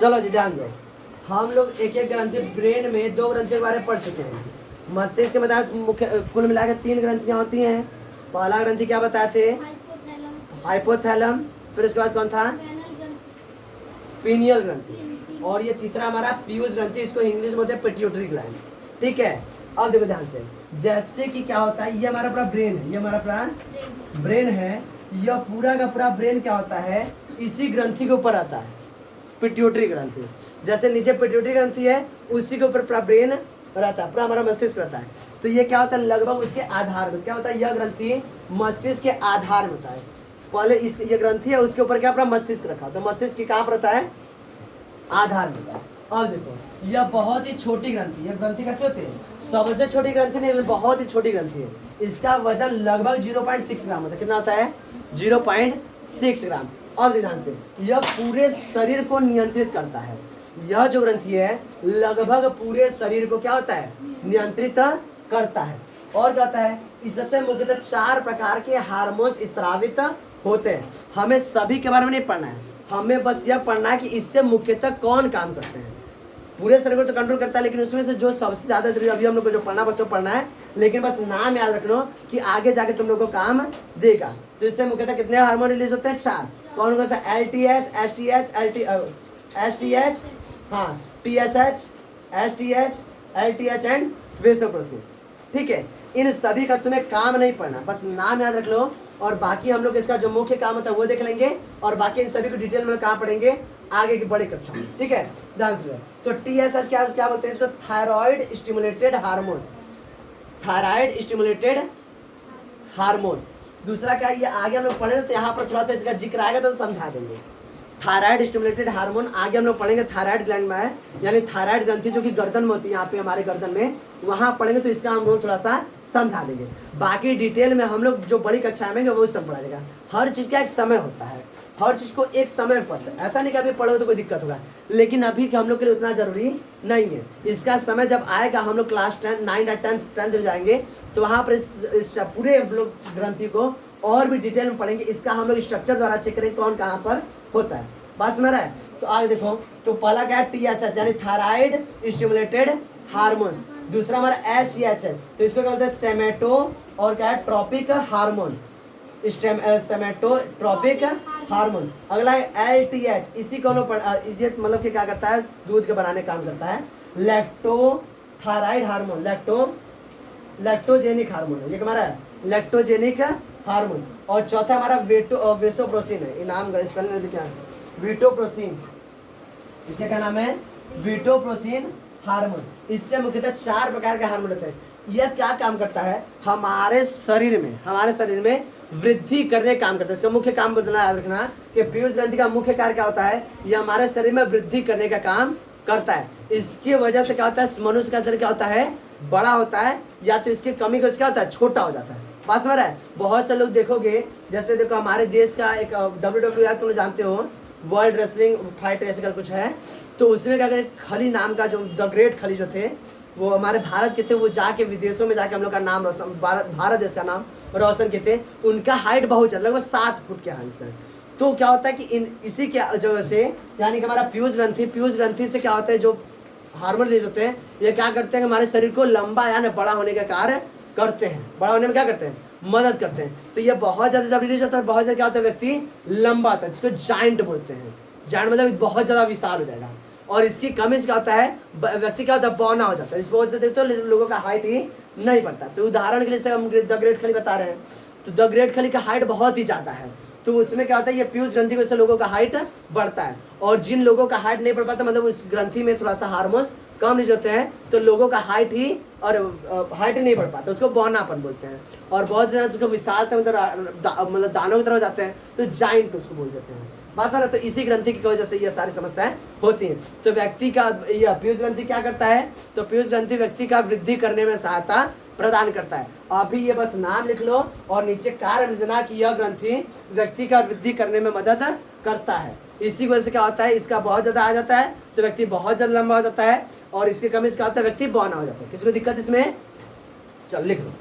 चलो जी ध्यान दो, हम लोग एक एक ग्रंथि ब्रेन में 2 ग्रंथि के बारे में पढ़ चुके हैं। मस्तिष्क के बताया मुख्य कुल मिलाकर 3 ग्रंथियां होती हैं। पहला ग्रंथि क्या बताए थे? हाइपोथैलम। फिर उसके बाद कौन था? पीनियल ग्रंथि। और ये तीसरा हमारा पीयूष ग्रंथि, इसको इंग्लिश में बोलते हैं पिट्यूटरी ग्लैंड। ठीक है, अब देखो ध्यान से, जैसे कि क्या होता है, ये हमारा पूरा ब्रेन है, ये हमारा पूरा ब्रेन है। यह पूरा का पूरा ब्रेन क्या होता है, इसी ग्रंथि के ऊपर आता है, पिट्यूटरी ग्रंथि। जैसे नीचे पिट्यूटरी ग्रंथि है, उसी के ऊपर पूरा ब्रेन रहता है, पूरा हमारा मस्तिष्क रहता है। तो ये क्या होता है, लगभग उसके आधार में क्या होता है, यह ग्रंथि मस्तिष्क के आधार में होता है। पहले इस ये ग्रंथि है, उसके ऊपर क्या पूरा मस्तिष्क रखा, तो मस्तिष्क की कहाँ पर रहता है, आधार में होता है। अब देखो, यह बहुत ही छोटी ग्रंथि, यह ग्रंथि कैसे होती है, सबसे छोटी ग्रंथि नहीं, बहुत ही छोटी ग्रंथि है। इसका वजन लगभग 0.6 ग्राम होता है। कितना होता है? 0.6 ग्राम। अब ध्यान से, यह पूरे शरीर को नियंत्रित करता है। यह जो ग्रंथि है लगभग पूरे शरीर को क्या होता है, नियंत्रित करता है। और क्या होता है, इससे मुख्यतः 4 प्रकार के हार्मोन्स स्रावित होते हैं। हमें सभी के बारे में नहीं पढ़ना है, हमें बस यह पढ़ना है कि इससे मुख्यतः कौन काम करते हैं। पूरे शरीर को तो कंट्रोल करता है, लेकिन उसमें से जो सबसे ज्यादा जरूरी अभी हम लोग को जो पढ़ना बस वो पढ़ना है। लेकिन बस नाम याद रख लो कि आगे जाके तुम लोग को काम देगा। तो इससे मुख्यतः कितने हार्मोन रिलीज होते हैं? 4। कौन कौन सा? LTH, STH, STH, हाँ TSH, STH, LTH and vasopressin. ठीक है, इन सभी का तुम्हें काम नहीं पढ़ना, बस नाम याद रख लो। और बाकी हम लोग इसका जो मुख्य काम होता है वो देख लेंगे, और बाकी इन सभी को डिटेल में कहाँ पढ़ेंगे, आगे की बड़ी कक्षा में। ठीक है, ध्यान से। तो TSH क्या बोलते हैं इसको? Thyroid stimulated hormone, thyroid stimulated hormone. दूसरा क्या, ये आगे हम लोग पढ़ेंगे तो यहाँ पर थोड़ा सा इसका जिक्र आएगा तो समझा देंगे। थायराइड स्टिमुलेटेड हार्मोन आगे हम लोग पढ़ेंगे, थायराइड ग्लैंड में है, यानी थायराइड ग्रंथि जो कि गर्दन में होती है, यहाँ पे हमारे गर्दन में, वहाँ पढ़ेंगे तो इसका हम लोग थोड़ा सा समझा देंगे। बाकी डिटेल में हम लोग जो बड़ी कक्षा में वो सब पढ़ा देगा। हर चीज़ का एक समय होता है, हर चीज़ को एक समय में पढ़ते हैं। ऐसा नहीं कि अभी पढ़ोगे तो कोई दिक्कत होगा, लेकिन अभी के हम लोग के लिए उतना जरूरी नहीं है। इसका समय जब आएगा, हम लोग क्लास 10, 9 या 10th में जाएंगे, तो वहाँ पर इस पूरे ग्रंथि को और भी डिटेल में पढ़ेंगे। इसका हम लोग स्ट्रक्चर द्वारा चेक करेंगे कौन कहाँ पर होता है। बात समझ रहा है? तो आगे देखो, तो पहला क्या है? TSH यानी थायराइड स्टिमुलेटेड हार्मोन। दूसरा हमारा STH है, तो इसको क्या बोलते हैं? सेमेटो और क्या है? Tropic hormone, somatotropic hormone. अगला है LTH, इसी को मतलब कि क्या करता है, दूध के बनाने काम करता है। लैक्टोथायराइड हार्मोन, लैक्टोजेनिक हार्मोन है, ये हमारा लैक्टोजेनिक हार्मोन। और चौथा हमारा वेसोप्रोसिन है, ये नाम स्पेलिंग क्या है? विटोप्रोसिन। इसका क्या नाम है? विटोप्रोसिन हार्मोन। इससे मुख्यतः 4 प्रकार के हार्मोन होते हैं। यह क्या काम करता है? हमारे शरीर में वृद्धि करने काम करता है। इसका मुख्य काम बदलना याद रखना कि पीयूष ग्रंथि का मुख्य कार्य क्या होता है, यह हमारे शरीर में वृद्धि करने का काम करता है। इसकी वजह से क्या होता है, मनुष्य का शरीर क्या होता है, बड़ा होता है, या तो इसकी कमी को क्या होता है, छोटा हो जाता है। पास में रहा है। बहुत से लोग देखोगे, जैसे देखो हमारे देश का एक WWE तुम लोग जानते हो, वर्ल्ड रेसलिंग फाइट ऐसे कर कुछ है, तो उसमें क्या करें, खली नाम का जो द ग्रेट खली जो थे, वो हमारे भारत के थे। वो जाके विदेशों में जाके हम लोग का नाम रोशन, भारत देश का नाम रोशन के थे। उनका हाइट बहुत ज़्यादा, लगभग 7 फुट के हाइट से। तो क्या होता है कि इसी के वजह से, यानी कि हमारा पीयूष ग्रंथि से क्या होता है, जो हार्मोन रिलीज होते हैं, ये क्या करते हैं, हमारे शरीर को लंबा यानी बड़ा होने का कार्य करते हैं। बड़ा होने में क्या करते हैं, मदद करते हैं। तो ये बहुत ज़्यादा जब रिलीज होता है, बहुत ज़्यादा क्या होता है, व्यक्ति लंबा होता है, जिसको जाइंट बोलते हैं। जाइंट मतलब बहुत ज़्यादा विशाल हो जाएगा। और इसकी कमी से क्या होता है, व्यक्ति क्या होता है, बौना हो जाता है। इस वजह से देखते हो लोगों का हाइट ही नहीं बढ़ता। तो उदाहरण के लिए हम द ग्रेट खली बता रहे हैं, तो द ग्रेट खली का हाइट बहुत ही ज़्यादा है। तो उसमें क्या होता है, ये पीयूष ग्रंथि की वजह से लोगों का हाइट बढ़ता है। और जिन लोगों का हाइट नहीं बढ़ पाता, मतलब उस ग्रंथि में थोड़ा सा हार्मोन्स कम रिलीज होते हैं, तो लोगों का हाइट ही हाइट नहीं बढ़ पाता, उसको बौनापन बोलते हैं। और बहुत ज़्यादा उसको विशाल मतलब दानों की तरह हो जाते हैं, तो जाइंट उसको बोल देते हैं। बात समझ। तो इसी ग्रंथि की वजह से ये सारी समस्याएं होती हैं। तो व्यक्ति का यह पीयूष ग्रंथि क्या करता है, तो पीयूष ग्रंथि व्यक्ति का वृद्धि करने में सहायता प्रदान करता है। अभी ये बस नाम लिख लो और नीचे कार्य लिख देना कि यह ग्रंथि व्यक्ति का वृद्धि करने में मदद करता है। इसी वजह से क्या होता है, इसका बहुत ज़्यादा आ जाता है तो व्यक्ति बहुत ज़्यादा लंबा हो जाता है, और इसकी कमी से क्या होता है, व्यक्ति बौना हो जाता है। किसी को दिक्कत इसमें? चल लिख लो।